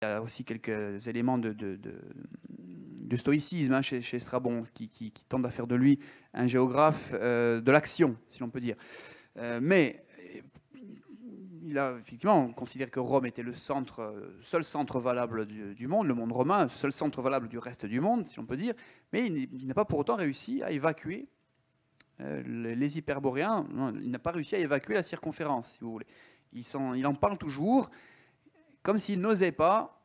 y a aussi quelques éléments de stoïcisme hein, chez Strabon, qui tendent à faire de lui un géographe de l'action, si l'on peut dire. Mais effectivement, on considère que Rome était le seul centre valable du monde, le monde romain, le seul centre valable du reste du monde, si l'on peut dire, mais il n'a pas pour autant réussi à évacuer les Hyperboréens. Non, il n'a pas réussi à évacuer la circonférence, si vous voulez. Il en parle toujours, comme s'il n'osait pas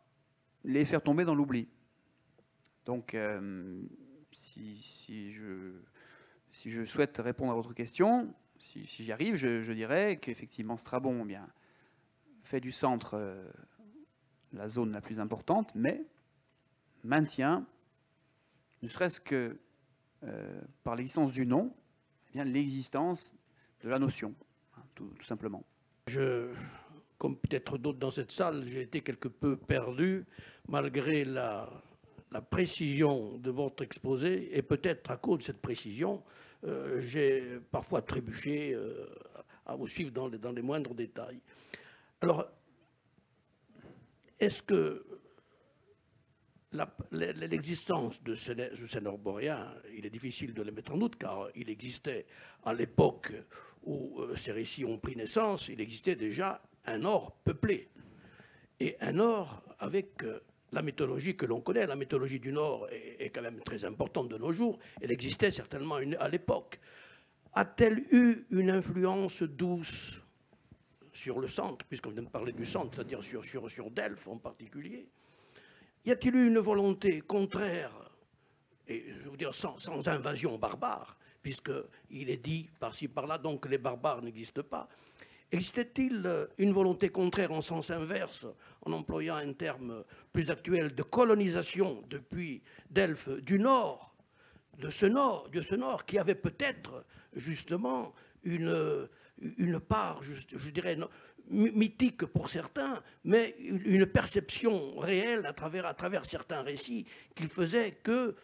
les faire tomber dans l'oubli. Donc, si je souhaite répondre à votre question, si j'y arrive, je dirais qu'effectivement Strabon fait du centre la zone la plus importante, mais maintient, ne serait-ce que par l'existence du nom, l'existence de la notion, hein, tout simplement. Comme peut-être d'autres dans cette salle, j'ai été quelque peu perdu, malgré la précision de votre exposé, et peut-être à cause de cette précision, j'ai parfois trébuché à vous suivre dans les moindres détails. Alors, est-ce que l'existence de ce Norboréen, il est difficile de le mettre en doute, car il existait à l'époque où ces récits ont pris naissance, il existait déjà un Nord peuplé, et un Nord avec la mythologie que l'on connaît. La mythologie du Nord est quand même très importante de nos jours, elle existait certainement à l'époque. A-t-elle eu une influence douce sur le centre, puisqu'on vient de parler du centre, c'est-à-dire sur Delphes en particulier? Y a-t-il eu une volonté contraire, et je veux dire sans invasion barbare, puisqu'il est dit par-ci par-là donc que les barbares n'existent pas? Existait-il une volonté contraire en sens inverse, en employant un terme plus actuel, de colonisation depuis Delphes du Nord, de ce Nord qui avait peut-être justement une part, je dirais, mythique pour certains, mais une perception réelle à travers certains récits qui faisaient que,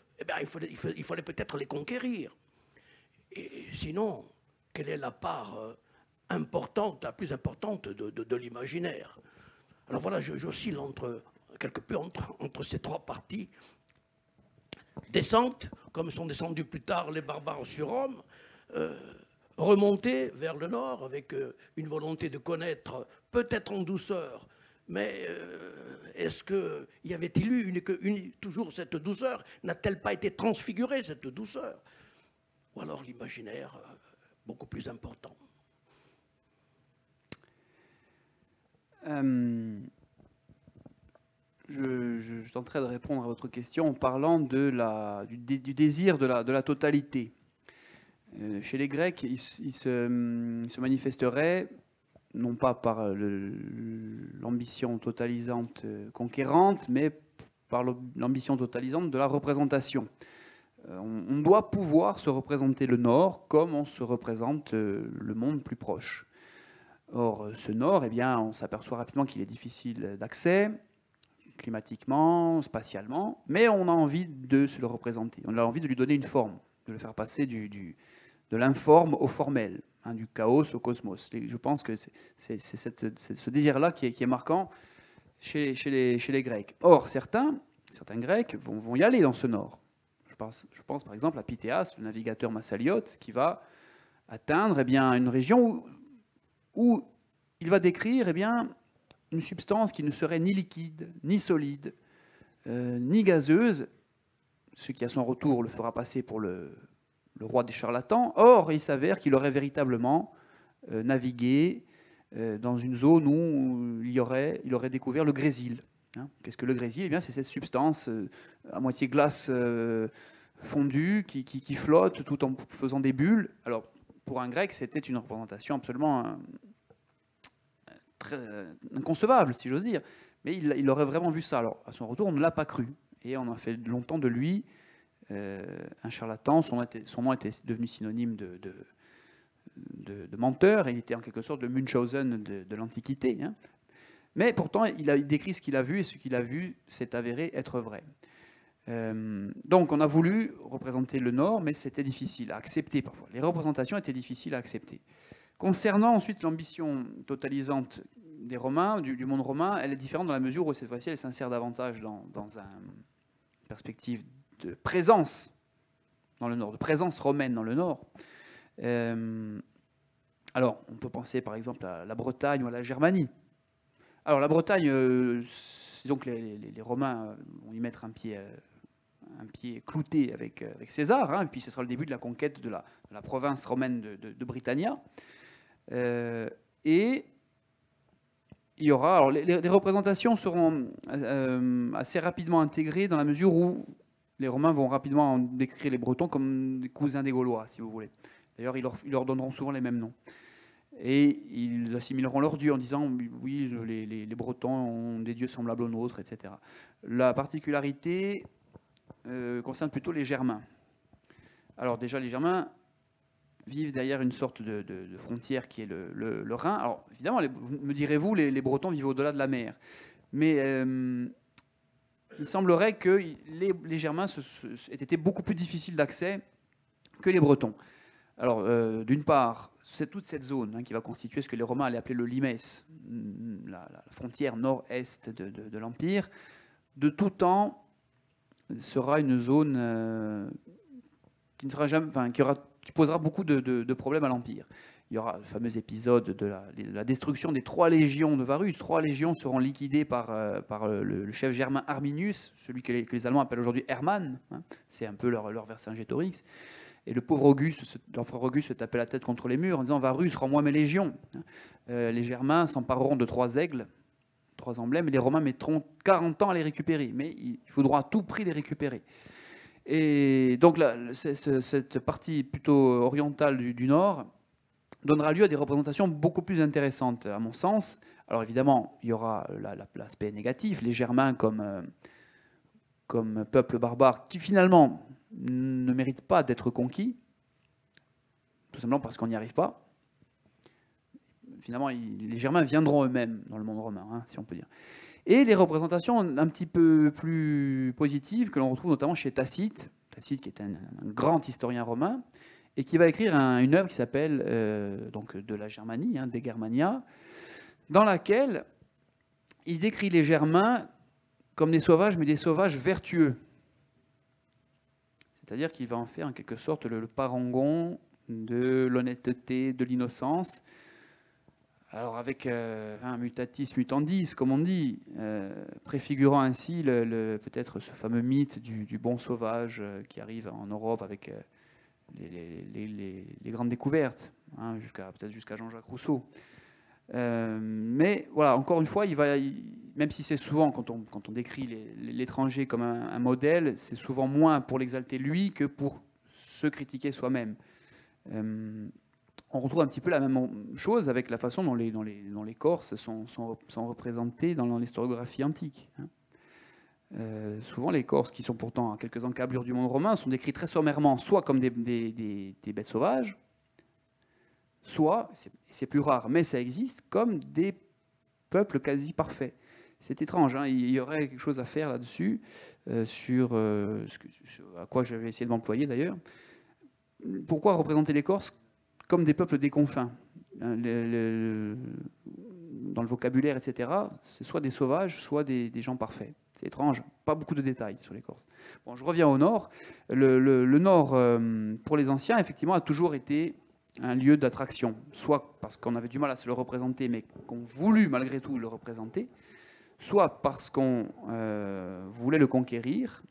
il fallait peut-être les conquérir. Et sinon, quelle est la part importante, la plus importante de l'imaginaire? Alors voilà, j'oscille quelque peu entre ces trois parties. Descente, comme sont descendus plus tard les barbares sur Rome, remonter vers le nord avec une volonté de connaître, peut-être en douceur, mais est-ce qu'il y avait-il eu toujours cette douceur? N'a-t-elle pas été transfigurée, cette douceur? Ou alors l'imaginaire beaucoup plus important? Je tenterai de répondre à votre question en parlant du désir de la totalité. Chez les Grecs, il se manifesterait non pas par l'ambition totalisante conquérante, mais par l'ambition totalisante de la représentation. On doit pouvoir se représenter le Nord comme on se représente le monde plus proche. Or, ce Nord, eh bien, on s'aperçoit rapidement qu'il est difficile d'accès, climatiquement, spatialement, mais on a envie de se le représenter. On a envie de lui donner une forme, de le faire passer de l'informe au formel, hein, du chaos au cosmos. Je pense que c'est ce désir-là qui est marquant chez les Grecs. Or, certains Grecs vont y aller dans ce Nord. Je pense par exemple à Pythéas, le navigateur massaliote, qui va atteindre une région où il va décrire une substance qui ne serait ni liquide, ni solide, ni gazeuse, ce qui à son retour le fera passer pour le roi des charlatans. Or, il s'avère qu'il aurait véritablement navigué dans une zone où il aurait découvert le grésil. Hein. Qu'est-ce que le grésil? Eh bien, c'est cette substance à moitié glace fondue qui flotte tout en faisant des bulles. Alors, pour un grec, c'était une représentation absolument très inconcevable, si j'ose dire. Mais il aurait vraiment vu ça. Alors, à son retour, on ne l'a pas cru. Et on a fait longtemps de lui un charlatan. Son nom était devenu synonyme de menteur. Il était en quelque sorte le Munchausen de l'Antiquité. Hein. Mais pourtant, il a décrit ce qu'il a vu, et ce qu'il a vu s'est avéré être vrai. Donc on a voulu représenter le Nord, mais c'était difficile à accepter parfois. Les représentations étaient difficiles à accepter. Concernant ensuite l'ambition totalisante des Romains, du monde romain, elle est différente dans la mesure où cette fois-ci elle s'insère davantage dans une perspective de présence dans le nord, de présence romaine dans le nord. Alors, on peut penser par exemple à la Bretagne ou à la Germanie. Alors la Bretagne, disons que les Romains vont y mettre un pied clouté avec César, hein, et puis ce sera le début de la conquête de la province romaine de Britannia. Et il y aura, alors les représentations seront assez rapidement intégrées dans la mesure où les Romains vont rapidement décrire les Bretons comme des cousins des Gaulois, si vous voulez. D'ailleurs, ils leur donneront souvent les mêmes noms. Et ils assimileront leurs dieux en disant oui, les Bretons ont des dieux semblables aux nôtres, etc. La particularité concerne plutôt les Germains. Alors déjà, les Germains vivent derrière une sorte de frontière qui est le Rhin. Alors évidemment, me direz-vous, les Bretons vivent au-delà de la mer. Mais il semblerait que les Germains aient été beaucoup plus difficiles d'accès que les Bretons. Alors, d'une part, c'est toute cette zone qui va constituer ce que les Romains allaient appeler le limes, la frontière nord-est de l'Empire, de tout temps sera une zone qui posera beaucoup de problèmes à l'Empire. Il y aura le fameux épisode de la destruction des 3 légions de Varus. 3 légions seront liquidées par le chef germain Arminius, celui que les Allemands appellent aujourd'hui Hermann. Hein, c'est un peu leur Vercingétorix. Et le pauvre Auguste, l'empereur Auguste se tapait la tête contre les murs en disant « Varus, rends-moi mes légions ». Les Germains s'empareront de 3 aigles, 3 emblèmes, et les Romains mettront 40 ans à les récupérer. Mais il faudra à tout prix les récupérer. Et donc cette partie plutôt orientale du nord donnera lieu à des représentations beaucoup plus intéressantes, à mon sens. Alors évidemment, il y aura l'aspect négatif, les Germains comme peuple barbare qui finalement ne mérite pas d'être conquis, tout simplement parce qu'on n'y arrive pas. Finalement, les Germains viendront eux-mêmes dans le monde romain, hein, si on peut dire. Et les représentations un petit peu plus positives que l'on retrouve notamment chez Tacite, Tacite qui est un grand historien romain, et qui va écrire une œuvre qui s'appelle donc de la Germanie, De Germania, dans laquelle il décrit les Germains comme des sauvages, mais des sauvages vertueux. C'est-à-dire qu'il va en faire en quelque sorte le parangon de l'honnêteté, de l'innocence. Alors avec un mutatis mutandis, comme on dit, préfigurant ainsi peut-être ce fameux mythe du bon sauvage qui arrive en Europe avec les grandes découvertes, hein, peut-être jusqu'à Jean-Jacques Rousseau. Mais voilà, encore une fois, même si c'est souvent, quand on décrit l'étranger comme un modèle, c'est souvent moins pour l'exalter lui que pour se critiquer soi-même. On retrouve un petit peu la même chose avec la façon dont les Corses sont représentés dans l'historiographie antique. Souvent, les Corses, qui sont pourtant à quelques encablures du monde romain, sont décrits très sommairement, soit comme des bêtes sauvages, soit, c'est plus rare, mais ça existe, comme des peuples quasi parfaits. C'est étrange, hein, il y aurait quelque chose à faire là-dessus, sur à quoi je vais essayer de m'employer d'ailleurs. Pourquoi représenter les Corses comme des peuples déconfins, dans le vocabulaire, etc. C'est soit des sauvages, soit des gens parfaits. C'est étrange, pas beaucoup de détails sur les Corses. Bon, je reviens au nord. Le nord, pour les anciens, effectivement, a toujours été un lieu d'attraction, soit parce qu'on avait du mal à se le représenter, mais qu'on voulut malgré tout le représenter, soit parce qu'on voulait le conquérir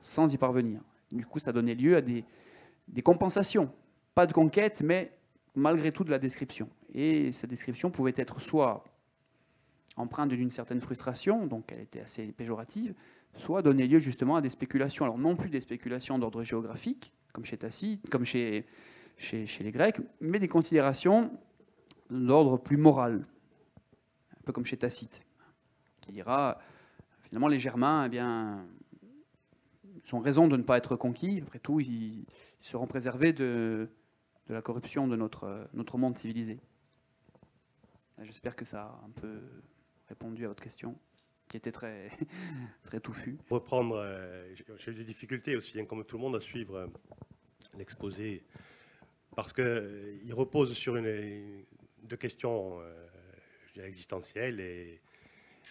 sans y parvenir. Du coup, ça donnait lieu à des compensations. Pas de conquête, mais malgré tout de la description. Et cette description pouvait être soit empreinte d'une certaine frustration, donc elle était assez péjorative, soit donner lieu justement à des spéculations. Alors non plus des spéculations d'ordre géographique, comme chez Tacite, comme chez les Grecs, mais des considérations d'ordre plus moral, un peu comme chez Tacite, qui dira, finalement, les Germains, eh bien, ils ont raison de ne pas être conquis. Après tout, ils seront préservés de la corruption de notre monde civilisé. J'espère que ça a un peu répondu à votre question, qui était très, très touffue. Reprendre, j'ai eu des difficultés aussi, hein, comme tout le monde, à suivre l'exposé, parce qu'il repose sur deux questions je dirais, existentielle et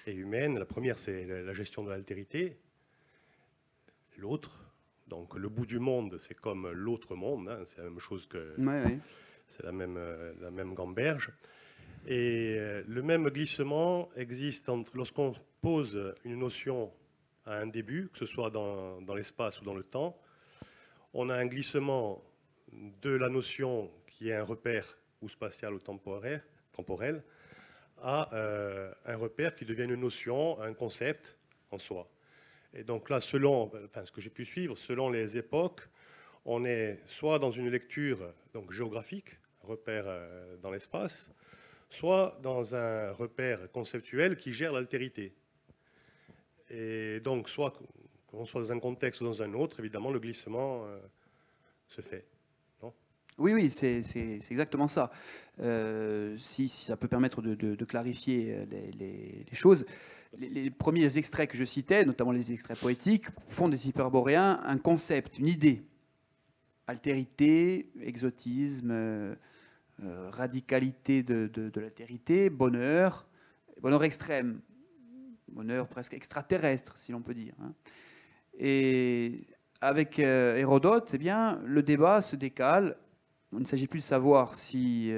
humaine. La première, c'est la gestion de l'altérité. L'autre, donc le bout du monde, c'est comme l'autre monde, hein, c'est la même chose que... Ouais, ouais. C'est la même gamberge. Et le même glissement existe lorsqu'on pose une notion à un début, que ce soit dans l'espace ou dans le temps. On a un glissement de la notion qui est un repère ou spatial ou temporel à un repère qui devient une notion, un concept en soi. Et donc là, selon ce que j'ai pu suivre, selon les époques, on est soit dans une lecture donc, géographique, un repère dans l'espace, soit dans un repère conceptuel qui gère l'altérité. Et donc, soit qu'on soit dans un contexte ou dans un autre, évidemment, le glissement se fait. Non ? Oui, oui, c'est exactement ça. Si ça peut permettre de clarifier les choses, les premiers extraits que je citais, notamment les extraits poétiques, font des hyperboréens un concept, une idée. Altérité, exotisme, radicalité de l'altérité, bonheur extrême, bonheur presque extraterrestre, si l'on peut dire. Hein. Et avec Hérodote, eh bien, le débat se décale. Il ne s'agit plus de savoir si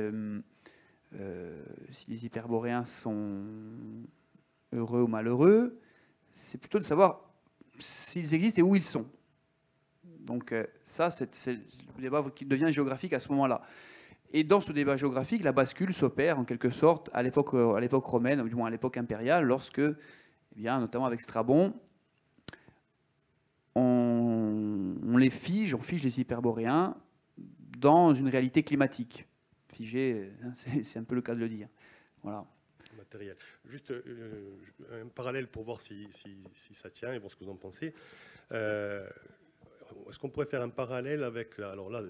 les hyperboréens sont heureux ou malheureux, c'est plutôt de savoir s'ils existent et où ils sont. Donc ça, c'est le débat qui devient géographique à ce moment-là. Et dans ce débat géographique, la bascule s'opère en quelque sorte à l'époque romaine, ou du moins à l'époque impériale, lorsque, eh bien, notamment avec Strabon, on les fige, on fige les hyperboréens dans une réalité climatique. Figé, c'est un peu le cas de le dire. Voilà. Matériel. Juste un parallèle pour voir si ça tient et voir ce que vous en pensez. Est-ce qu'on pourrait faire un parallèle avec, alors là,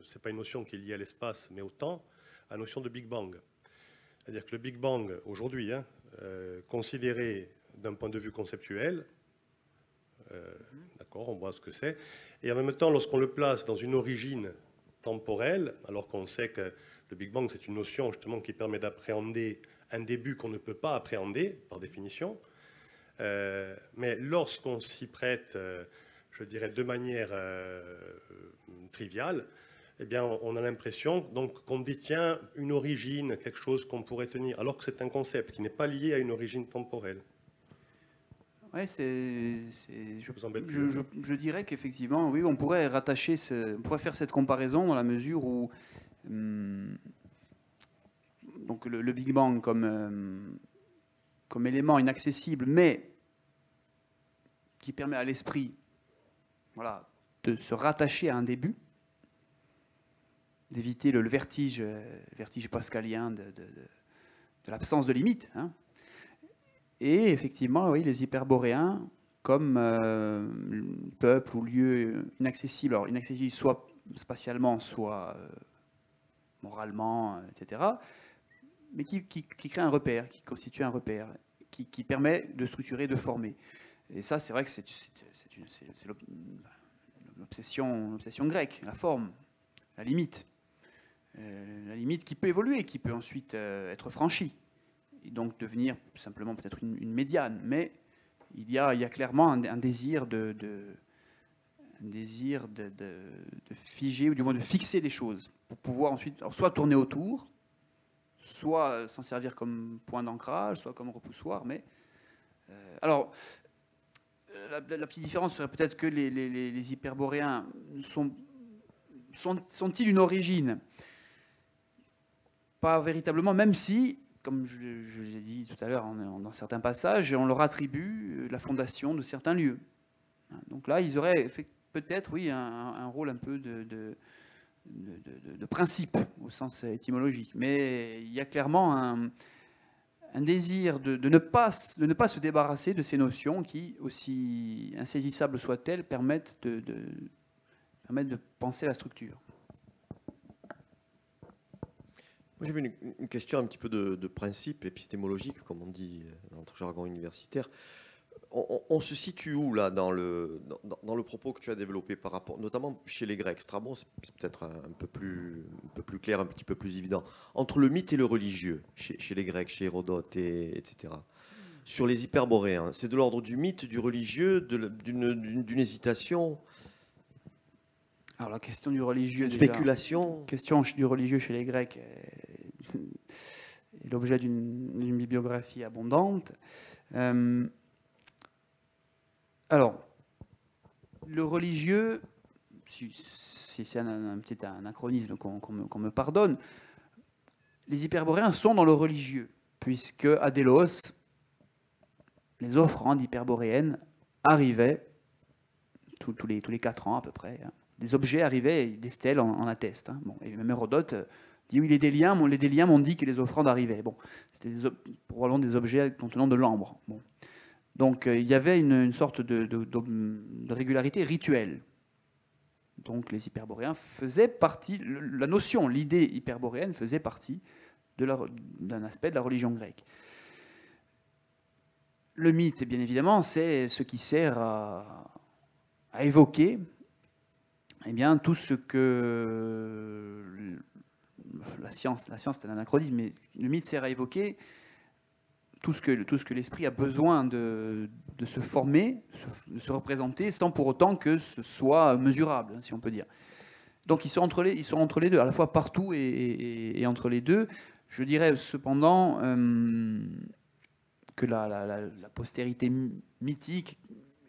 c'est pas une notion qui est liée à l'espace, mais au temps, la notion de Big Bang. C'est-à-dire que le Big Bang, aujourd'hui, considéré d'un point de vue conceptuel, d'accord, on voit ce que c'est, et en même temps, lorsqu'on le place dans une origine temporelle, alors qu'on sait que le Big Bang, c'est une notion justement qui permet d'appréhender un début qu'on ne peut pas appréhender, par définition, mais lorsqu'on s'y prête... je dirais de manière triviale, eh bien, on a l'impression qu'on détient une origine, quelque chose qu'on pourrait tenir, alors que c'est un concept qui n'est pas lié à une origine temporelle. Oui, je dirais qu'effectivement, oui, on pourrait rattacher, on pourrait faire cette comparaison dans la mesure où donc le Big Bang comme élément inaccessible, mais qui permet à l'esprit, voilà, de se rattacher à un début, d'éviter le vertige pascalien de l'absence de limite. Hein. Et effectivement, oui, les hyperboréens, comme peuple ou lieu inaccessible, alors inaccessible soit spatialement, soit moralement, etc., mais qui crée un repère, qui constitue un repère, qui permet de structurer, de former. Et ça, c'est vrai que c'est l'obsession grecque, la forme, la limite. La limite qui peut évoluer, qui peut ensuite être franchie, et donc devenir simplement peut-être une médiane. Mais il y a clairement un désir de figer, ou du moins de fixer des choses, pour pouvoir ensuite soit tourner autour, soit s'en servir comme point d'ancrage, soit comme repoussoir. Mais alors... La petite différence serait peut-être que les hyperboréens sont-ils une origine? Pas véritablement, même si, comme je l'ai dit tout à l'heure dans certains passages, on leur attribue la fondation de certains lieux. Donc là, ils auraient peut-être, oui, un rôle un peu de principe, au sens étymologique. Mais il y a clairement un désir de ne pas se débarrasser de ces notions qui, aussi insaisissables soient-elles, permettent de penser la structure. Moi, j'avais une question un petit peu de principe épistémologique, comme on dit dans notre jargon universitaire. on se situe où là dans le propos que tu as développé par rapport, notamment chez les Grecs. Strabon, c'est peut-être un peu plus clair, un petit peu plus évident. Entre le mythe et le religieux, chez les Grecs, chez Hérodote, etc. Sur les Hyperboréens, c'est de l'ordre du mythe, du religieux, d'une hésitation, Alors la question du religieux, d'une déjà, spéculation. question du religieux chez les Grecs est l'objet d'une bibliographie abondante. Alors, le religieux, si c'est un petit anachronisme qu'on me pardonne, les Hyperboréens sont dans le religieux, puisque à Délos, les offrandes hyperboréennes arrivaient tous les 4 ans à peu près. Des objets arrivaient, et des stèles en attestent. Bon, et même Hérodote dit oui, les Déliens m'ont dit que les offrandes arrivaient. Bon, c'était probablement des objets contenant de l'ambre. Bon. Donc il y avait une sorte de régularité rituelle. Donc les Hyperboréens faisaient partie, la notion, l'idée hyperboréenne faisait partie d'un aspect de la religion grecque. Le mythe, bien évidemment, c'est ce qui sert à évoquer bien, tout ce que la science c'est un anachronisme, mais le mythe sert à évoquer tout ce que l'esprit a besoin de se former, de se représenter, sans pour autant que ce soit mesurable, si on peut dire. Donc ils sont entre les deux, à la fois partout et entre les deux. Je dirais cependant que la postérité mythique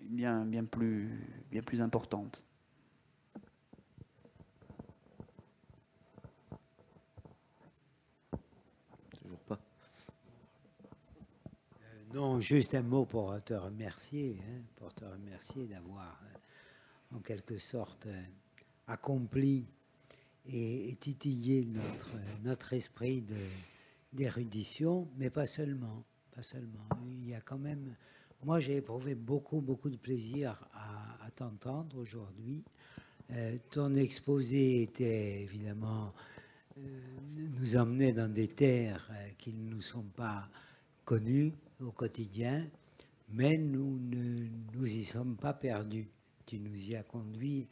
est bien plus importante. Toujours pas. Non, juste un mot pour te remercier, d'avoir en quelque sorte accompli et titillé notre esprit d'érudition, mais pas seulement. Il y a quand même, moi j'ai éprouvé beaucoup de plaisir à t'entendre aujourd'hui. Ton exposé était évidemment nous emmenait dans des terres qui ne nous sont pas connues au quotidien, mais nous ne nous y sommes pas perdus. Tu nous y as conduits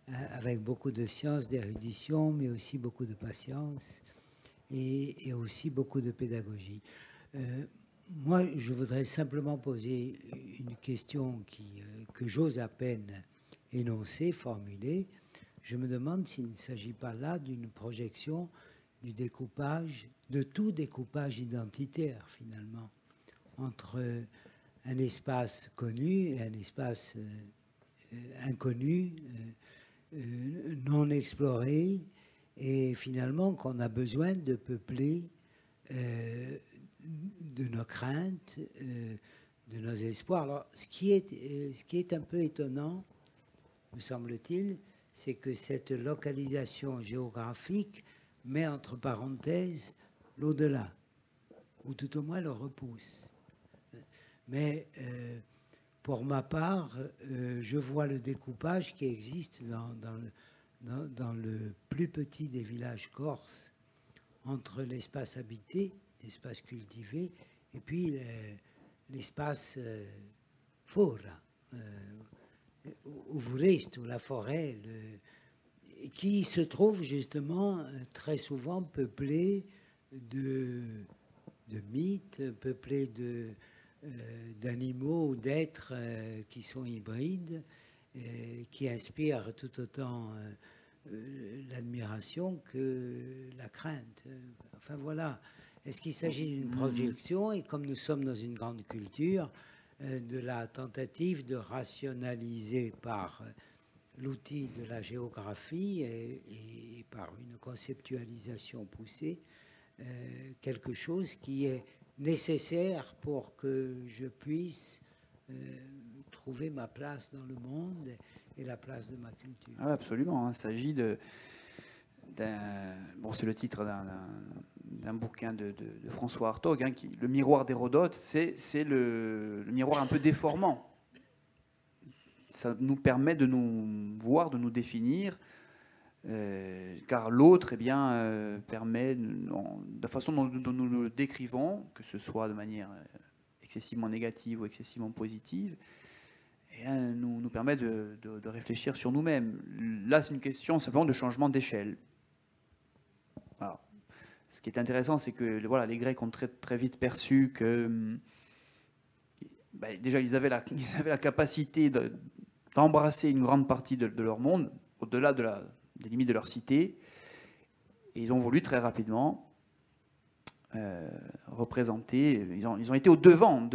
avec beaucoup de science, d'érudition, mais aussi beaucoup de patience et aussi beaucoup de pédagogie. Moi, je voudrais simplement poser une question que j'ose à peine énoncer, formuler. Je me demande s'il ne s'agit pas là d'une projection du découpage, de tout découpage identitaire finalement, entre un espace connu et un espace inconnu, non exploré, et finalement qu'on a besoin de peupler de nos craintes, de nos espoirs. Alors, ce qui est un peu étonnant, me semble-t-il, c'est que cette localisation géographique met entre parenthèses l'au-delà, ou tout au moins le repousse. Mais pour ma part, je vois le découpage qui existe dans le plus petit des villages corses, entre l'espace habité, l'espace cultivé, et puis l'espace fora, où vous restez, où la forêt, qui se trouve justement très souvent peuplé de mythes, peuplé d'animaux ou d'êtres qui sont hybrides, qui inspirent tout autant l'admiration que la crainte. Enfin voilà. Est-ce qu'il s'agit d'une projection, et comme nous sommes dans une grande culture, de la tentative de rationaliser par l'outil de la géographie et par une conceptualisation poussée quelque chose qui est nécessaire pour que je puisse trouver ma place dans le monde et la place de ma culture. Ah, absolument, il s'agit bon, c'est le titre d'un bouquin de François Hartog, le miroir d'Hérodote, c'est le miroir un peu déformant. Ça nous permet de nous voir, de nous définir, car l'autre permet, de la façon dont nous le décrivons, que ce soit de manière excessivement négative ou excessivement positive, et nous permet de réfléchir sur nous-mêmes. Là, c'est une question simplement de changement d'échelle. Alors, ce qui est intéressant, c'est que voilà, les Grecs ont très, très vite perçu que déjà, ils avaient la capacité d'embrasser une grande partie de leur monde, au-delà des limites de leur cité, et ils ont voulu très rapidement représenter, ils ont été au devant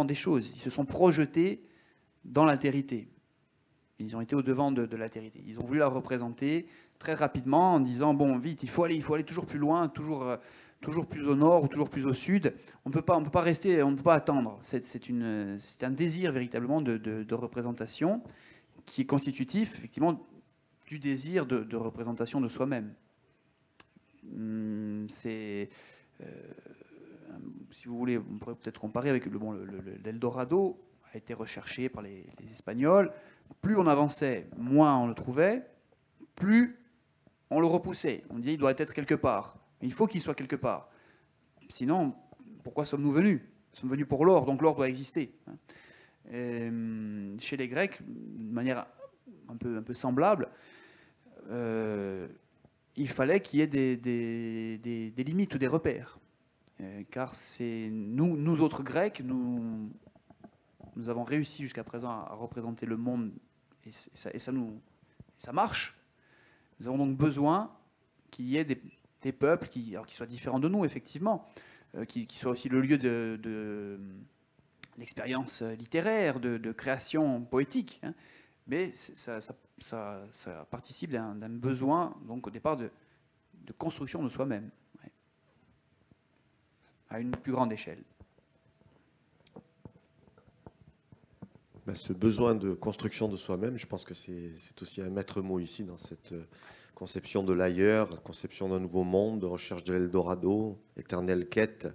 des choses, ils se sont projetés dans l'altérité. Ils ont été au devant de l'altérité. Ils ont voulu la représenter très rapidement en disant, bon, vite, il faut aller toujours plus loin, toujours plus au nord ou toujours plus au sud. On ne peut pas rester, on ne peut pas attendre. C'est un désir véritablement de représentation qui est constitutif, effectivement, du désir de représentation de soi-même. Si vous voulez, on pourrait peut-être comparer avec l'Eldorado, a été recherché par les Espagnols. Plus on avançait, moins on le trouvait, plus on le repoussait. On disait il doit être quelque part. Il faut qu'il soit quelque part. Sinon, pourquoi sommes-nous venus? Nous sommes venus pour l'or, donc l'or doit exister. Chez les Grecs, de manière un peu semblable, il fallait qu'il y ait des limites ou des repères. Car c'est nous autres Grecs, nous avons réussi jusqu'à présent à représenter le monde, et ça marche. Nous avons donc besoin qu'il y ait des peuples qui soient différents de nous, effectivement, qui soient aussi le lieu d'expérience littéraire, de création poétique, hein. Mais ça participe d'un besoin, donc au départ, de construction de soi-même, ouais, à une plus grande échelle. Ce besoin de construction de soi-même, je pense que c'est aussi un maître mot ici dans cette conception de l'ailleurs, conception d'un nouveau monde, recherche de l'Eldorado, éternelle quête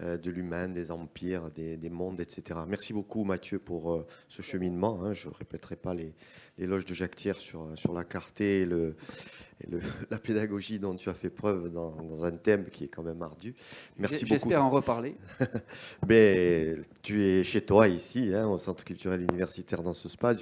de l'humain, des empires, des mondes, etc. Merci beaucoup Mathieu pour ce cheminement, hein. Je ne répéterai pas l'éloge de Jacques Thiers sur la clarté et la pédagogie dont tu as fait preuve dans un thème qui est quand même ardu. Merci beaucoup. J'espère en reparler. Mais tu es chez toi ici, hein, au Centre culturel universitaire dans ce spa.